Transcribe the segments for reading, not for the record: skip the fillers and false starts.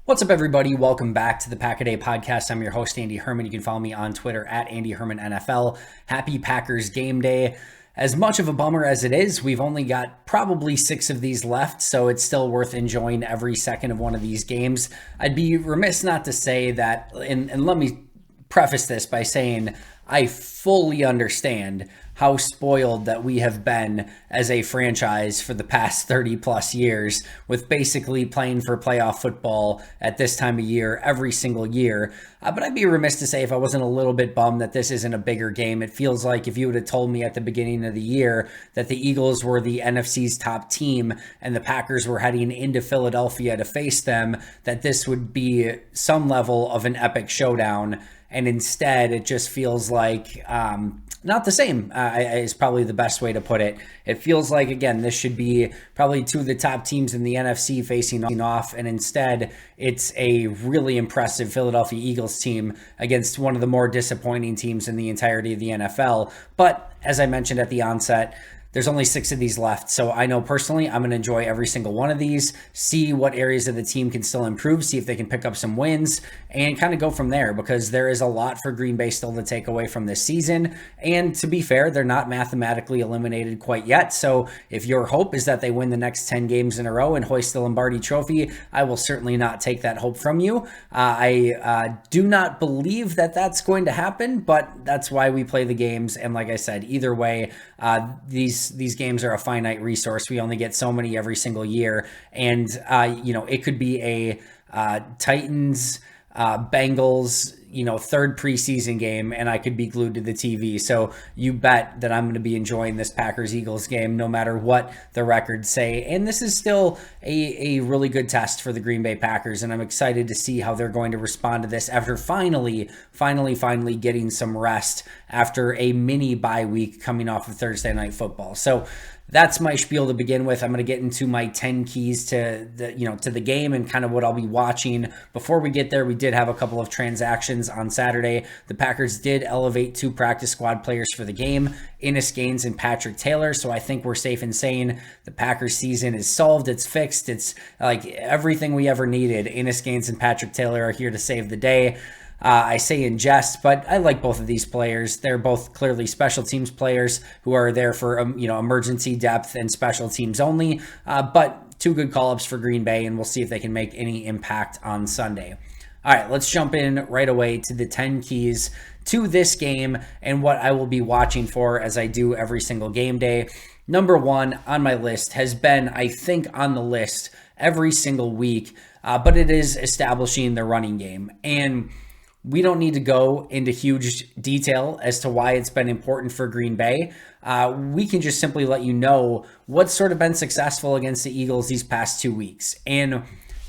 What's up, everybody? Welcome back to the Pack-A-Day podcast. I'm your host, Andy Herman. You can follow me on Twitter at Andy Herman NFL. Happy Packers game day. As much of a bummer as it is, we've only got probably 6 of these left, so it's still worth enjoying every second of one of these games. I'd be remiss not to say that, and let me preface this by saying I fully understand how spoiled that we have been as a franchise for the past 30 plus years with basically playing for playoff football at this time of year every single year. But I'd be remiss to say if I wasn't a little bit bummed that this isn't a bigger game. It feels like if you would have told me at the beginning of the year that the Eagles were the NFC's top team and the Packers were heading into Philadelphia to face them, that this would be some level of an epic showdown. And instead, it just feels like not the same is probably the best way to put it. It feels like, again, this should be probably 2 of the top teams in the NFC facing off. And instead, it's a really impressive Philadelphia Eagles team against one of the more disappointing teams in the entirety of the NFL. But as I mentioned at the onset, there's only 6 of these left, so I know personally I'm going to enjoy every single one of these, see what areas of the team can still improve, see if they can pick up some wins, and kind of go from there, because there is a lot for Green Bay still to take away from this season. And to be fair, they're not mathematically eliminated quite yet, so if your hope is that they win the next 10 games in a row and hoist the Lombardi Trophy, I will certainly not take that hope from you. I do not believe that that's going to happen, but that's why we play the games, and like I said, either way, these games are a finite resource. We only get so many every single year. And, it could be a Titans, Bengals, third preseason game, and I could be glued to the TV. So you bet that I'm going to be enjoying this Packers-Eagles game no matter what the records say. And this is still a really good test for the Green Bay Packers, and I'm excited to see how they're going to respond to this after finally getting some rest after a mini bye week coming off of Thursday Night Football. So that's my spiel to begin with. I'm going to get into my 10 keys to the game and kind of what I'll be watching. Before we get there, we did have a couple of transactions on Saturday. The Packers did elevate 2 practice squad players for the game, Innis Gaines and Patrick Taylor. So I think we're safe in saying the Packers season is solved. It's fixed. It's like everything we ever needed. Innis Gaines and Patrick Taylor are here to save the day. I say in jest, but I like both of these players. They're both clearly special teams players who are there for emergency depth and special teams only. But 2 good call-ups for Green Bay, and we'll see if they can make any impact on Sunday. All right, let's jump in right away to the 10 keys to this game and what I will be watching for as I do every single game day. Number 1 on my list has been, I think, on the list every single week, but it is establishing the running game. And we don't need to go into huge detail as to why it's been important for Green Bay. We can just simply let you know what's sort of been successful against the Eagles these past 2 weeks. And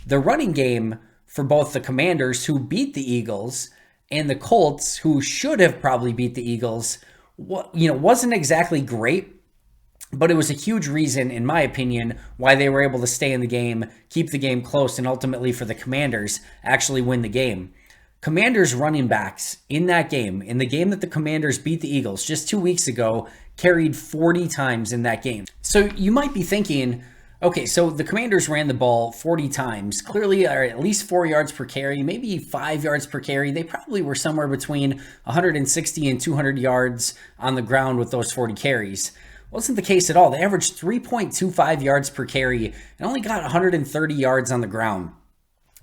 the running game for both the Commanders, who beat the Eagles, and the Colts, who should have probably beat the Eagles, wasn't exactly great. But it was a huge reason, in my opinion, why they were able to stay in the game, keep the game close, and ultimately for the Commanders actually win the game. Commanders running backs in that game, in the game that the Commanders beat the Eagles just 2 weeks ago, carried 40 times in that game. So you might be thinking, okay, so the Commanders ran the ball 40 times, clearly are at least 4 yards per carry, maybe 5 yards per carry. They probably were somewhere between 160 and 200 yards on the ground with those 40 carries. Wasn't the case at all. They averaged 3.25 yards per carry and only got 130 yards on the ground.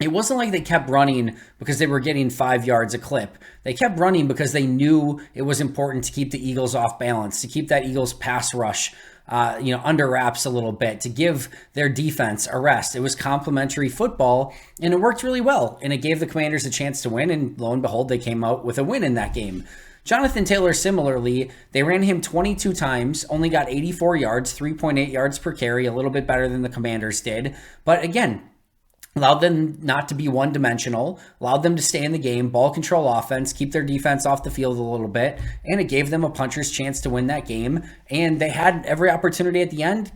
It wasn't like they kept running because they were getting 5 yards a clip. They kept running because they knew it was important to keep the Eagles off balance, to keep that Eagles pass rush under wraps a little bit, to give their defense a rest. It was complimentary football, and it worked really well. And it gave the Commanders a chance to win, and lo and behold, they came out with a win in that game. Jonathan Taylor, similarly, they ran him 22 times, only got 84 yards, 3.8 yards per carry, a little bit better than the Commanders did. But again, allowed them not to be one-dimensional, allowed them to stay in the game, ball control offense, keep their defense off the field a little bit, and it gave them a puncher's chance to win that game. And they had every opportunity at the end.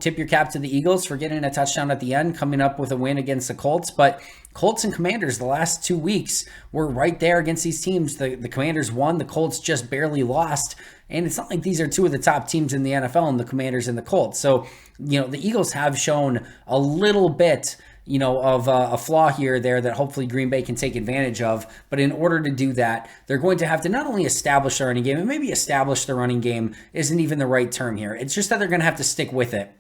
Tip your cap to the Eagles for getting a touchdown at the end, coming up with a win against the Colts. But Colts and Commanders the last 2 weeks were right there against these teams. The Commanders won, the Colts just barely lost. And it's not like these are 2 of the top teams in the NFL, and the Commanders and the Colts. So, the Eagles have shown a little bit of a flaw here or there that hopefully Green Bay can take advantage of. But in order to do that, they're going to have to not only establish the running game, and maybe establish the running game isn't even the right term here. It's just that they're going to have to stick with it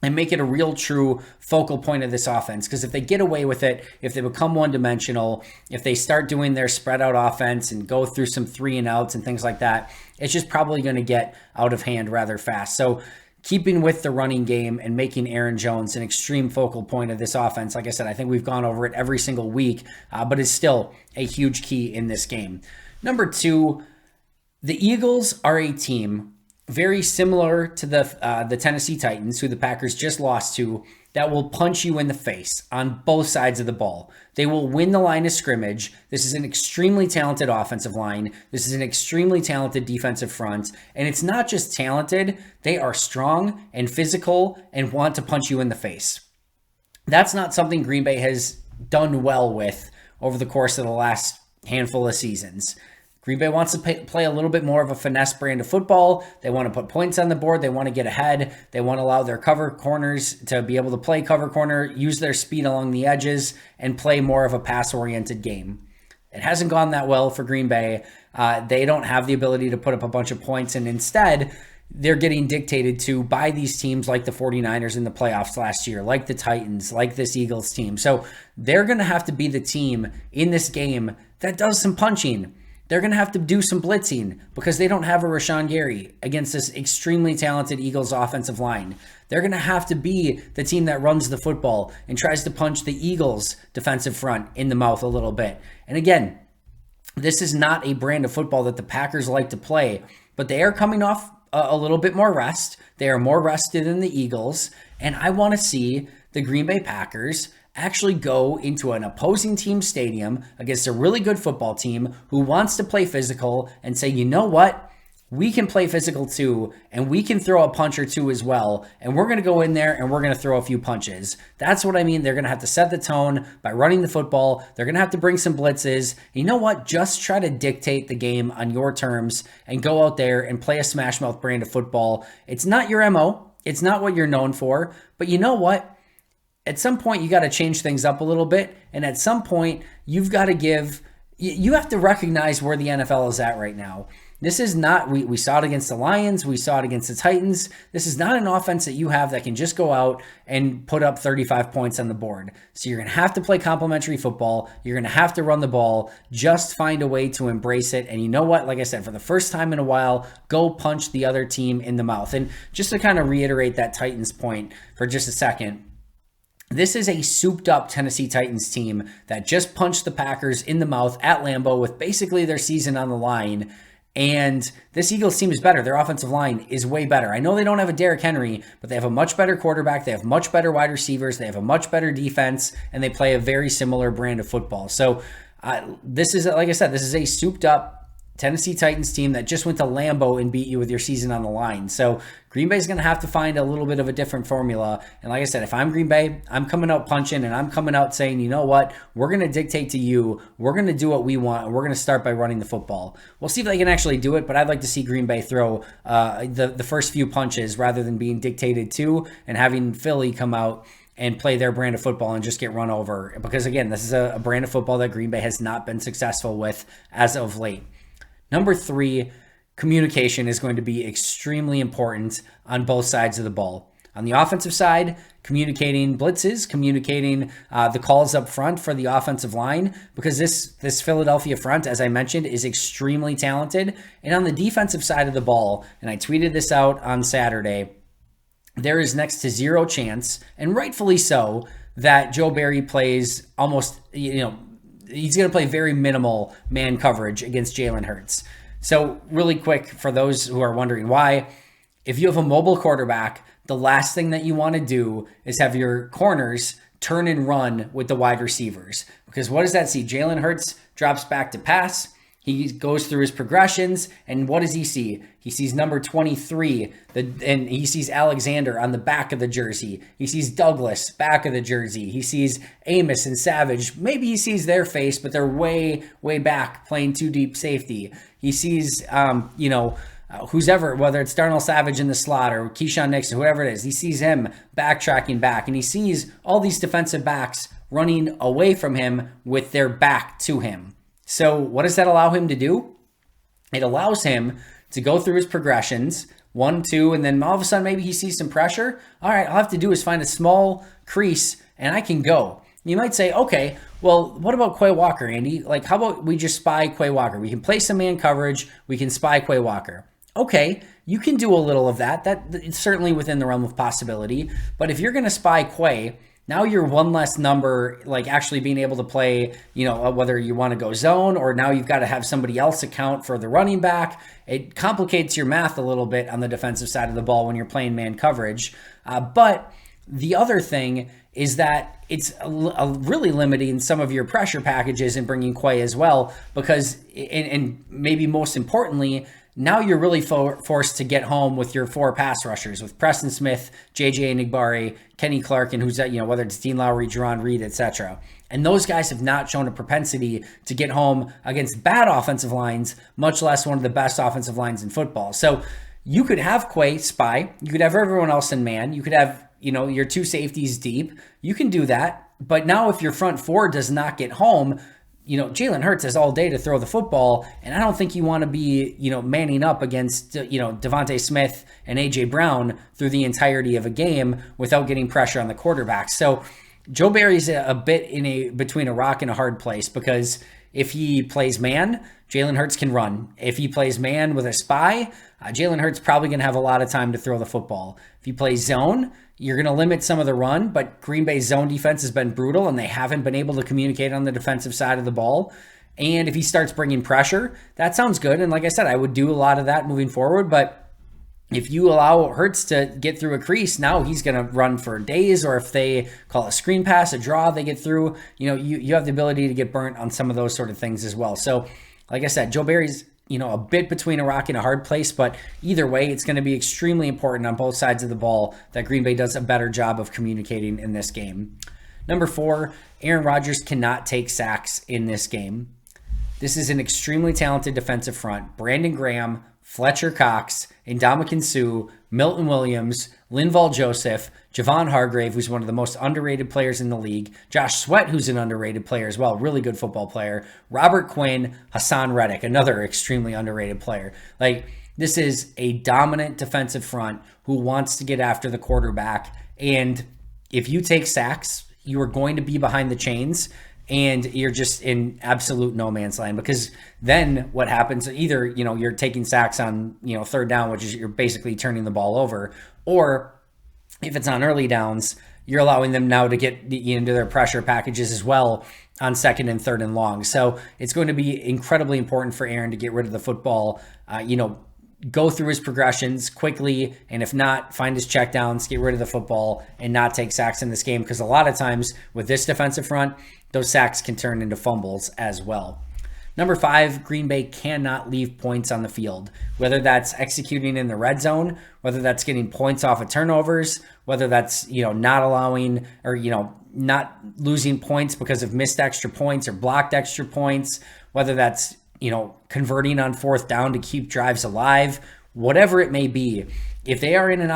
and make it a real true focal point of this offense. Because if they get away with it, if they become one-dimensional, if they start doing their spread out offense and go through some 3-and-outs and things like that, it's just probably going to get out of hand rather fast. So keeping with the running game and making Aaron Jones an extreme focal point of this offense, like I said, I think we've gone over it every single week, but it's still a huge key in this game. Number 2, the Eagles are a team very similar to the Tennessee Titans, who the Packers just lost to, that will punch you in the face on both sides of the ball. They will win the line of scrimmage. This is an extremely talented offensive line. This is an extremely talented defensive front. And it's not just talented, they are strong and physical and want to punch you in the face. That's not something Green Bay has done well with over the course of the last handful of seasons. Green Bay wants to play a little bit more of a finesse brand of football. They want to put points on the board. They want to get ahead. They want to allow their cover corners to be able to play cover corner, use their speed along the edges, and play more of a pass-oriented game. It hasn't gone that well for Green Bay. They don't have the ability to put up a bunch of points, and instead, they're getting dictated to by these teams like the 49ers in the playoffs last year, like the Titans, like this Eagles team. So they're going to have to be the team in this game that does some punching. They're going to have to do some blitzing because they don't have a Rashawn Gary against this extremely talented Eagles offensive line. They're going to have to be the team that runs the football and tries to punch the Eagles defensive front in the mouth a little bit. And again, this is not a brand of football that the Packers like to play, but they are coming off a little bit more rest. They are more rested than the Eagles. And I want to see the Green Bay Packers actually go into an opposing team stadium against a really good football team who wants to play physical and say, you know what? We can play physical too, and we can throw a punch or two as well, and we're going to go in there and we're going to throw a few punches. That's what I mean. They're going to have to set the tone by running the football. They're going to have to bring some blitzes. You know what? Just try to dictate the game on your terms and go out there and play a smash mouth brand of football. It's not your MO. It's not what you're known for, but you know what? At some point, you got to change things up a little bit. And at some point, you have to recognize where the NFL is at right now. This is not, we saw it against the Lions. We saw it against the Titans. This is not an offense that you have that can just go out and put up 35 points on the board. So you're going to have to play complementary football. You're going to have to run the ball. Just find a way to embrace it. And you know what? Like I said, for the first time in a while, go punch the other team in the mouth. And just to kind of reiterate that Titans point for just a second, this is a souped-up Tennessee Titans team that just punched the Packers in the mouth at Lambeau with basically their season on the line. And this Eagles team is better. Their offensive line is way better. I know they don't have a Derrick Henry, but they have a much better quarterback. They have much better wide receivers. They have a much better defense, and they play a very similar brand of football. So this is, like I said, this is a souped-up Tennessee Titans team that just went to Lambeau and beat you with your season on the line. So Green Bay's going to have to find a little bit of a different formula. And like I said, if I'm Green Bay, I'm coming out punching and I'm coming out saying, you know what, we're going to dictate to you. We're going to do what we want. And we're going to start by running the football. We'll see if they can actually do it, but I'd like to see Green Bay throw the first few punches rather than being dictated to and having Philly come out and play their brand of football and just get run over. Because again, this is a brand of football that Green Bay has not been successful with as of late. Number 3, communication is going to be extremely important on both sides of the ball. On the offensive side, communicating blitzes, communicating the calls up front for the offensive line, because this Philadelphia front, as I mentioned, is extremely talented. And on the defensive side of the ball, and I tweeted this out on Saturday, there is next to zero chance, and rightfully so, that Joe Barry plays almost, he's going to play very minimal man coverage against Jalen Hurts. So really quick, for those who are wondering why, if you have a mobile quarterback, the last thing that you want to do is have your corners turn and run with the wide receivers. Because what does that see? Jalen Hurts drops back to pass. He goes through his progressions, and what does he see? He sees number 23, and he sees Alexander on the back of the jersey. He sees Douglas, back of the jersey. He sees Amos and Savage. Maybe he sees their face, but they're way, way back playing too deep safety. He sees, who's ever, whether it's Darnell Savage in the slot or Keyshawn Nixon, whoever it is, he sees him backtracking back, and he sees all these defensive backs running away from him with their back to him. So what does that allow him to do? It allows him to go through his progressions, 1, 2, and then all of a sudden maybe he sees some pressure. All right, all I have to do is find a small crease and I can go. You might say, okay, well, what about Quay Walker, Andy? Like, how about we just spy Quay Walker? We can play some man coverage. We can spy Quay Walker. Okay, you can do a little of that. It's certainly within the realm of possibility. But if you're going to spy Quay, now you're one less number, like actually being able to play, whether you want to go zone or now you've got to have somebody else account for the running back. It complicates your math a little bit on the defensive side of the ball when you're playing man coverage. But the other thing is that it's really limiting some of your pressure packages and bringing Quay as well, because, and maybe most importantly, now you're really forced to get home with your 4 pass rushers, with Preston Smith, JJ Enagbare, Kenny Clark, and whether it's Dean Lowry, Jerron Reed, etc. And those guys have not shown a propensity to get home against bad offensive lines, much less one of the best offensive lines in football. So you could have Quay spy, you could have everyone else in man, you could have your 2 safeties deep. You can do that. But now if your front 4 does not get home, Jalen Hurts has all day to throw the football. And I don't think you want to be, manning up against, Devontae Smith and A.J. Brown through the entirety of a game without getting pressure on the quarterback. So Joe Barry's a bit between a rock and a hard place, because if he plays man, Jalen Hurts can run. If he plays man with a spy, Jalen Hurts probably going to have a lot of time to throw the football. If he plays zone, you're going to limit some of the run, but Green Bay's zone defense has been brutal, and they haven't been able to communicate on the defensive side of the ball. And if he starts bringing pressure, that sounds good. And like I said, I would do a lot of that moving forward, but if you allow Hurts to get through a crease, now he's going to run for days, or if they call a screen pass, a draw, they get through, you have the ability to get burnt on some of those sort of things as well. So like I said, Joe Barry's, a bit between a rock and a hard place, but either way, it's going to be extremely important on both sides of the ball that Green Bay does a better job of communicating in this game. Number 4, Aaron Rodgers cannot take sacks in this game. This is an extremely talented defensive front. Brandon Graham, Fletcher Cox, Ndamukong Suh, Milton Williams, Linval Joseph, Javon Hargrave, who's one of the most underrated players in the league, Josh Sweat, who's an underrated player as well, really good football player, Robert Quinn, Hassan Reddick, another extremely underrated player. Like, this is a dominant defensive front who wants to get after the quarterback, and if you take sacks, you are going to be behind the chains, and you're just in absolute no man's land, because then what happens, either, you're taking sacks on, 3rd down, which is you're basically turning the ball over, or if it's on early downs, you're allowing them now to get into their pressure packages as well on 2nd and 3rd and long. So it's going to be incredibly important for Aaron to get rid of the football, go through his progressions quickly, and if not, find his checkdowns, get rid of the football, and not take sacks in this game, because a lot of times with this defensive front, those sacks can turn into fumbles as well. Number 5, Green Bay cannot leave points on the field, whether that's executing in the red zone, whether that's getting points off of turnovers, whether that's, not allowing or, not losing points because of missed extra points or blocked extra points, whether that's, converting on 4th down to keep drives alive, whatever it may be. If they are in an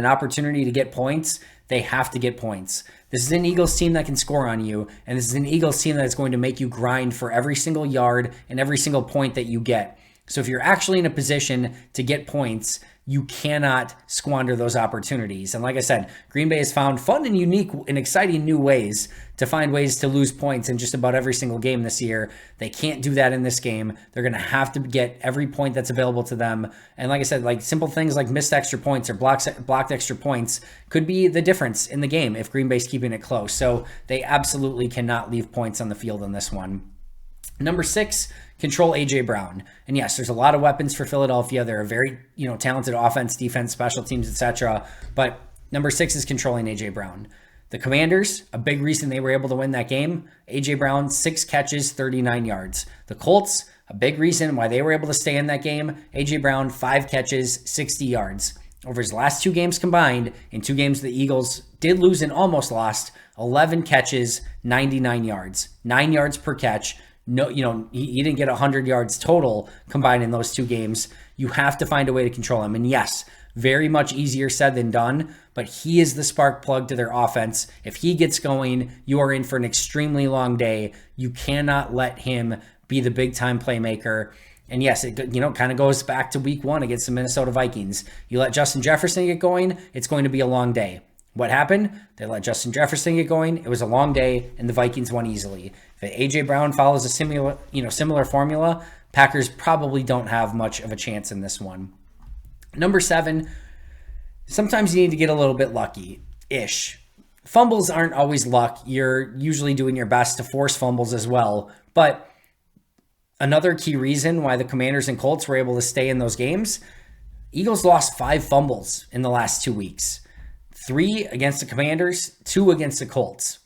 opportunity to get points, they have to get points. This is an Eagles team that can score on you, and this is an Eagles team that's going to make you grind for every single yard and every single point that you get. So if you're actually in a position to get points, you cannot squander those opportunities. And like I said, Green Bay has found fun and unique and exciting new ways to find ways to lose points in just about every single game this year. They can't do that in this game. They're going to have to get every point that's available to them. And like I said, like simple things like missed extra points or blocked extra points could be the difference in the game if Green Bay's keeping it close. So they absolutely cannot leave points on the field in this one. Number 6, control A.J. Brown. And yes, there's a lot of weapons for Philadelphia. They're a very, talented offense, defense, special teams, etc. But number 6 is controlling A.J. Brown. The Commanders, a big reason they were able to win that game, A.J. Brown, 6 catches, 39 yards. The Colts, a big reason why they were able to stay in that game, A.J. Brown, 5 catches, 60 yards. Over his last 2 games combined, in 2 games the Eagles did lose and almost lost, 11 catches, 99 yards. 9 yards per catch. No, he didn't get 100 yards total combined in those 2 games. You have to find a way to control him. And yes, very much easier said than done, but he is the spark plug to their offense. If he gets going, you are in for an extremely long day. You cannot let him be the big time playmaker. And yes, it kind of goes back to week 1 against the Minnesota Vikings. You let Justin Jefferson get going, it's going to be a long day. What happened? They let Justin Jefferson get going. It was a long day, and the Vikings won easily. If A.J. Brown follows a similar formula, Packers probably don't have much of a chance in this one. Number 7, sometimes you need to get a little bit lucky-ish. Fumbles aren't always luck. You're usually doing your best to force fumbles as well. But another key reason why the Commanders and Colts were able to stay in those games, Eagles lost 5 fumbles in the last 2 weeks. 3 against the Commanders, 2 against the Colts.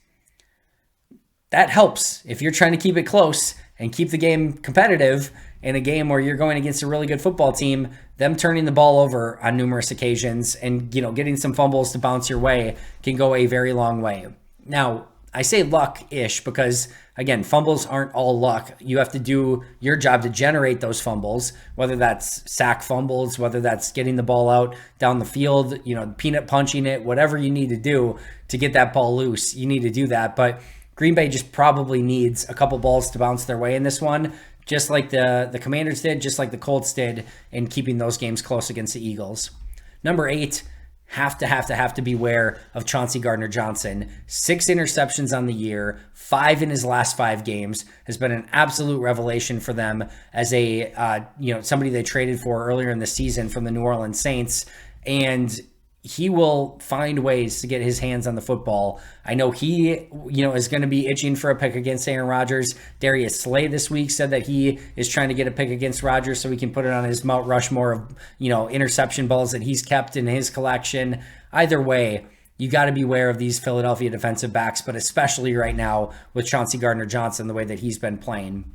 That helps if you're trying to keep it close and keep the game competitive in a game where you're going against a really good football team. Them turning the ball over on numerous occasions and getting some fumbles to bounce your way can go a very long way. Now, I say luck-ish because, again, fumbles aren't all luck. You have to do your job to generate those fumbles, whether that's sack fumbles, whether that's getting the ball out down the field, peanut punching it, whatever you need to do to get that ball loose, you need to do that. But Green Bay just probably needs a couple balls to bounce their way in this one, just like the Commanders did, just like the Colts did in keeping those games close against the Eagles. Number 8, have to beware of Chauncey Gardner-Johnson. 6 interceptions on the year, 5 in his last 5 games, has been an absolute revelation for them as somebody they traded for earlier in the season from the New Orleans Saints. And he will find ways to get his hands on the football. I know he, is going to be itching for a pick against Aaron Rodgers. Darius Slay this week said that he is trying to get a pick against Rodgers so he can put it on his Mount Rushmore of, interception balls that he's kept in his collection. Either way, you got to beware of these Philadelphia defensive backs, but especially right now with Chauncey Gardner-Johnson, the way that he's been playing.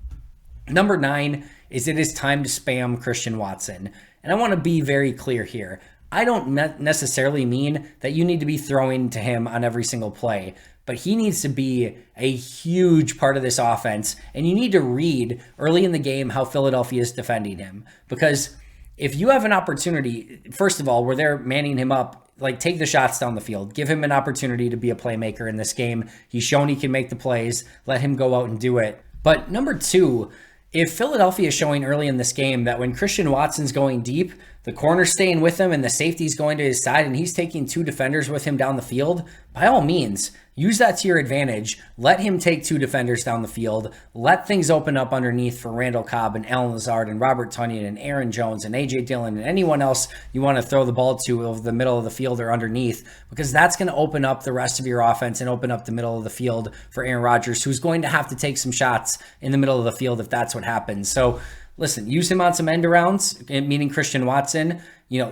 Number 9 is it is time to spam Christian Watson. And I want to be very clear here. I don't necessarily mean that you need to be throwing to him on every single play, but he needs to be a huge part of this offense. And you need to read early in the game how Philadelphia is defending him. Because if you have an opportunity, first of all, where they're manning him up, take the shots down the field. Give him an opportunity to be a playmaker in this game. He's shown he can make the plays. Let him go out and do it. But number 2, if Philadelphia is showing early in this game that when Christian Watson's going deep, the corner's staying with him and the safety's going to his side and he's taking 2 defenders with him down the field, by all means, use that to your advantage. Let him take 2 defenders down the field. Let things open up underneath for Randall Cobb and Allen Lazard and Robert Tonyan and Aaron Jones and A.J. Dillon and anyone else you want to throw the ball to over the middle of the field or underneath, because that's going to open up the rest of your offense and open up the middle of the field for Aaron Rodgers, who's going to have to take some shots in the middle of the field if that's what happens. So listen, use him on some end arounds, meaning Christian Watson.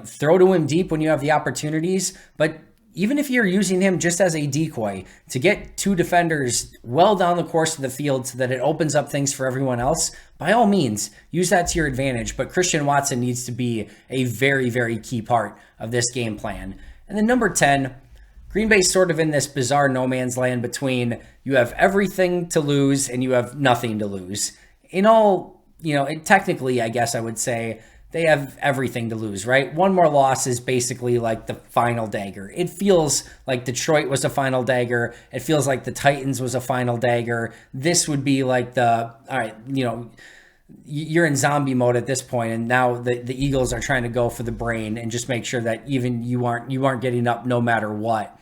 Throw to him deep when you have the opportunities. But even if you're using him just as a decoy to get 2 defenders well down the course of the field so that it opens up things for everyone else, by all means, use that to your advantage. But Christian Watson needs to be a very, very key part of this game plan. And then number 10, Green Bay's sort of in this bizarre no man's land between you have everything to lose and you have nothing to lose. In all, technically, I guess I would say they have everything to lose, right? One more loss is basically like the final dagger. It feels like Detroit was a final dagger. It feels like the Titans was a final dagger. This would be like all right, you're in zombie mode at this point, and now the Eagles are trying to go for the brain and just make sure that even you aren't getting up no matter what.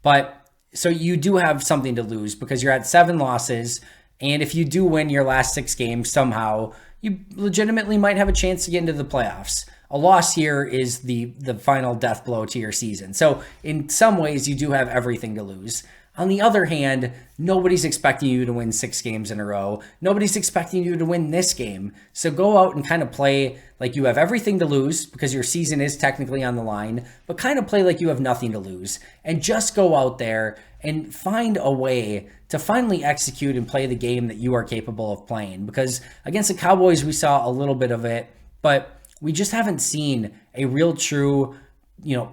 But so you do have something to lose because you're at 7 losses. And if you do win your last 6 games somehow, you legitimately might have a chance to get into the playoffs. A loss here is the final death blow to your season. So in some ways, you do have everything to lose. On the other hand, nobody's expecting you to win 6 games in a row. Nobody's expecting you to win this game. So go out and kind of play like you have everything to lose because your season is technically on the line, but kind of play like you have nothing to lose. And just go out there and find a way to finally execute and play the game that you are capable of playing. Because against the Cowboys, we saw a little bit of it, but we just haven't seen a real true,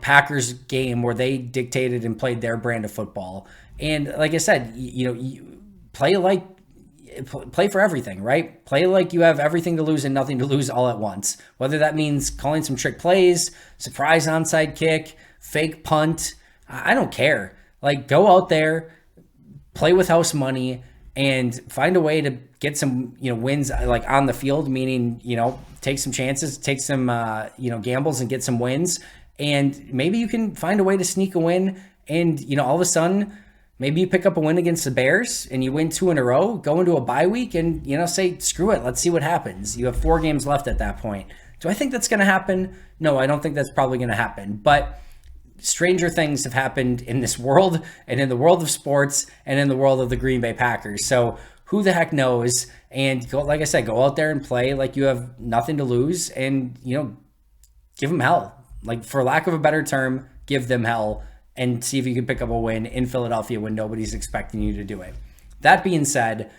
Packers game where they dictated and played their brand of football. And like I said, you play like play for everything, right? Play like you have everything to lose and nothing to lose all at once. Whether that means calling some trick plays, surprise onside kick, fake punt, I don't care. Like, go out there, play with house money, and find a way to get some, wins like on the field, meaning, take some chances, take some, gambles and get some wins. And maybe you can find a way to sneak a win. And, all of a sudden, maybe you pick up a win against the Bears and you win 2 in a row, go into a bye week and, say, screw it. Let's see what happens. You have 4 games left at that point. Do I think that's going to happen? No, I don't think that's probably going to happen. But stranger things have happened in this world and in the world of sports and in the world of the Green Bay Packers. So who the heck knows? And go, like I said, go out there and play like you have nothing to lose and, give them hell. Like, for lack of a better term, give them hell and see if you can pick up a win in Philadelphia when nobody's expecting you to do it. That being said,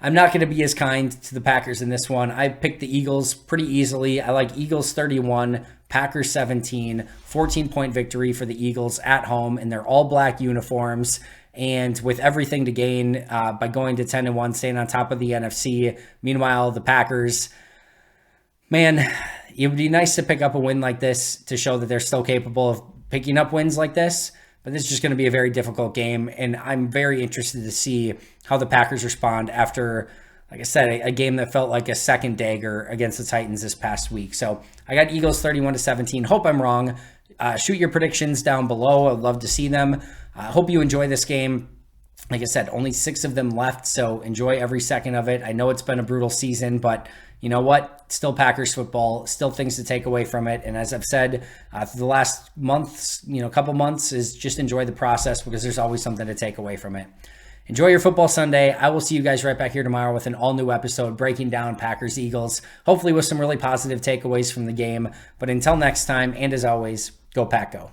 I'm not going to be as kind to the Packers in this one. I picked the Eagles pretty easily. I like Eagles 31, Packers 17, 14-point victory for the Eagles at home in their all-black uniforms. And with everything to gain by going to 10-1, staying on top of the NFC. Meanwhile, the Packers, man, it would be nice to pick up a win like this to show that they're still capable of picking up wins like this, but this is just going to be a very difficult game, and I'm very interested to see how the Packers respond after, like I said, a game that felt like a second dagger against the Titans this past week. So I got Eagles 31-17. Hope I'm wrong. Shoot your predictions down below. I'd love to see them. I hope you enjoy this game. Like I said, only 6 of them left, so enjoy every second of it. I know it's been a brutal season, but you know what? Still Packers football, still things to take away from it. And as I've said for the last months, couple months, is just enjoy the process because there's always something to take away from it. Enjoy your football Sunday. I will see you guys right back here tomorrow with an all-new episode breaking down Packers-Eagles, hopefully with some really positive takeaways from the game. But until next time, and as always, go Pack Go.